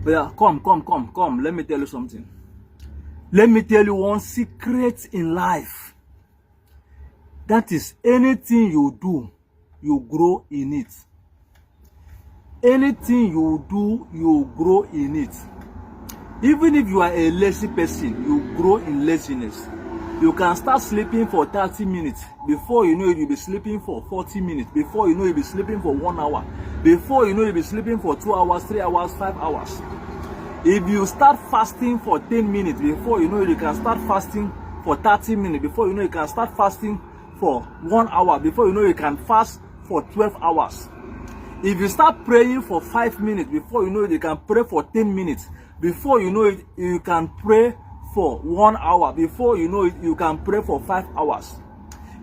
But yeah, come. Let me tell you something. Let me tell you one secret in life. That is, anything you do, you grow in it. Anything you do, you grow in it. Even if you are a lazy person, you grow in laziness. You can start sleeping for 30 minutes. Before you know it, you'll be sleeping for 40 minutes. Before you know it, you'll be sleeping for 1 hour. Before you know it, you'll be sleeping for 2 hours, 3 hours, 5 hours. If you start fasting for 10 minutes, before you know it, you can start fasting for 30 minutes. Before you know it, you can start fasting for 1 hour. Before you know it, you can fast for 12 hours. If you start praying for 5 minutes, before you know it, you can pray for 10 minutes. Before you know it, you can pray for 1 hour. Before you know it, you can pray for 5 hours.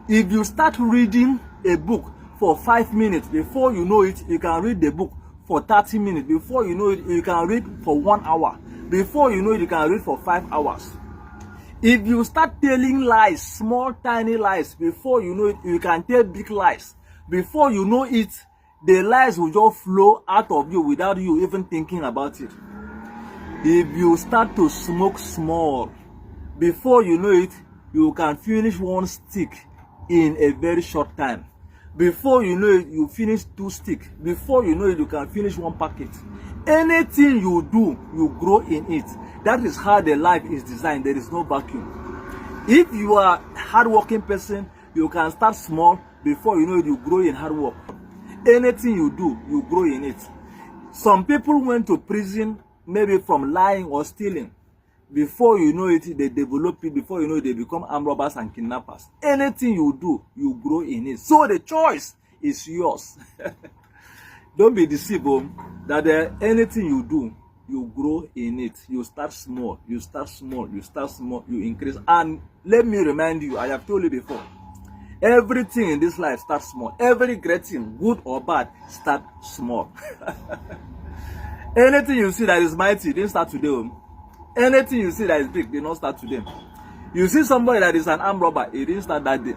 If you start reading a book for 5 minutes, before you know it, you can read the book for 30 minutes. Before you know it, you can read for 1 hour. Before you know it, you can read for 5 hours. If you start telling lies, small tiny lies, before you know it, you can tell big lies. Before you know it, the lies will just flow out of you without you even thinking about it. If you start to smoke small, before you know it, you can finish one stick in a very short time. Before you know it, you finish 2 sticks. Before you know it, you can finish 1 packet. Anything you do, you grow in it. That is how the life is designed. There is no vacuum. If you are a hardworking person, you can start small. Before you know it, you grow in hard work. Anything you do, you grow in it. Some people went to prison maybe from lying or stealing. Before you know it, they develop it. Before you know it, they become armed robbers and kidnappers. Anything you do, you grow in it. So the choice is yours. Don't be deceived that anything you do, you grow in it. You start small, you start small, you start small, you increase. And let me remind you, I have told you before, everything in this life starts small. Every great thing, good or bad, start small. Anything you see that is mighty didn't start today. Anything you see that is big did not start today. You see somebody that is an armed robber, it didn't start that day.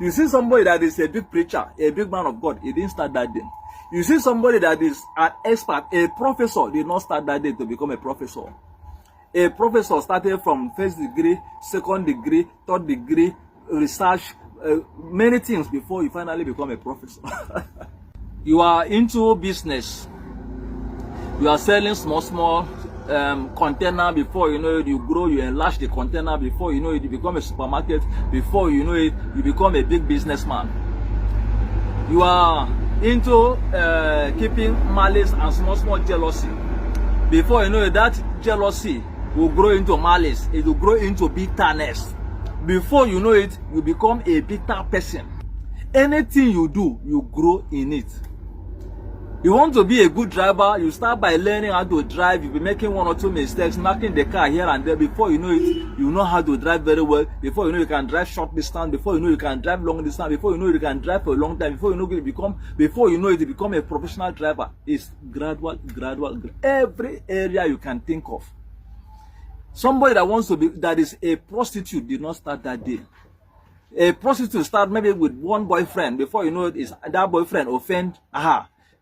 You see somebody that is a big preacher, a big man of God, it didn't start that day. You see somebody that is an expert, a professor, did not start that day to become a professor. A professor started from 1st degree, 2nd degree, 3rd degree, research, many things before you finally become a professor. You are into business. You are selling small container. Before you know it, you grow, you enlarge the container. Before you know it, you become a supermarket. Before you know it, you become a big businessman. You are into keeping malice and small jealousy. Before you know it, that jealousy will grow into malice. It will grow into bitterness. Before you know it, you become a bitter person. Anything you do, you grow in it. You want to be a good driver, you start by learning how to drive. You'll be making 1 or 2 mistakes, knocking the car here and there. Before you know it, you know how to drive very well. Before you know, you can drive short distance. Before you know, you can drive long distance. Before you know, you can drive for a long time. Before you know it, you become a professional driver. It's gradual. Every area you can think of. Somebody that wants to be, that is a prostitute, did not start that day. A prostitute start maybe with 1 boyfriend. Before you know it, is that boyfriend offend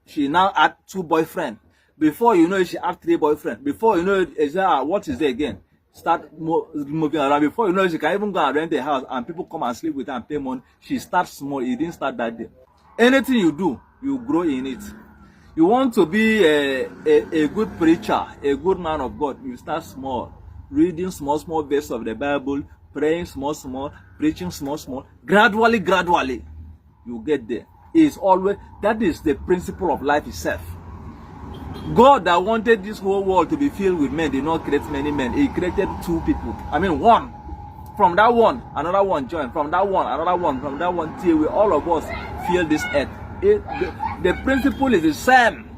she now had 2 boyfriends. Before you know it, she had 3 boyfriends. Before you know it, what is it again? Start moving around. Before you know it, she can even go and rent a house and people come and sleep with her and pay money. She starts small. It didn't start that day. Anything you do, you grow in it. You want to be a good preacher, a good man of God, you start small. Reading small verses of the Bible, praying small, preaching small. Gradually, you get there. Is always, that is the principle of life itself. God that wanted this whole world to be filled with men did not create many men. He created 2 people. I mean 1. From that one, another one joined. From that one, another one. From that one, till we all of us fill this earth. The principle is the same.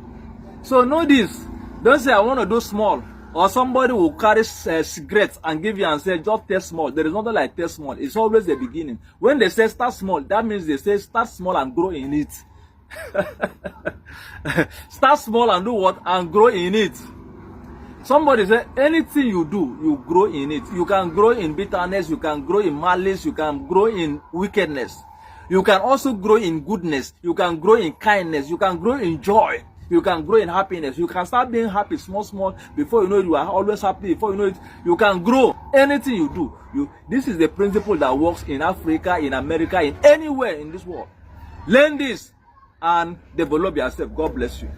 So know this. Don't say I want to do small. Or somebody will carry cigarettes and give you and say, just test small. There is nothing like test small. It's always the beginning. When they say start small, that means they say start small and grow in it. Start small and do what? And grow in it. Somebody say, anything you do, you grow in it. You can grow in bitterness. You can grow in malice. You can grow in wickedness. You can also grow in goodness. You can grow in kindness. You can grow in joy. You can grow in happiness. You can start being happy small. Before you know it, you are always happy. Before you know it, you can grow. Anything you do, this is the principle that works in Africa, in America, in anywhere in this world. Learn this and develop yourself. God bless you.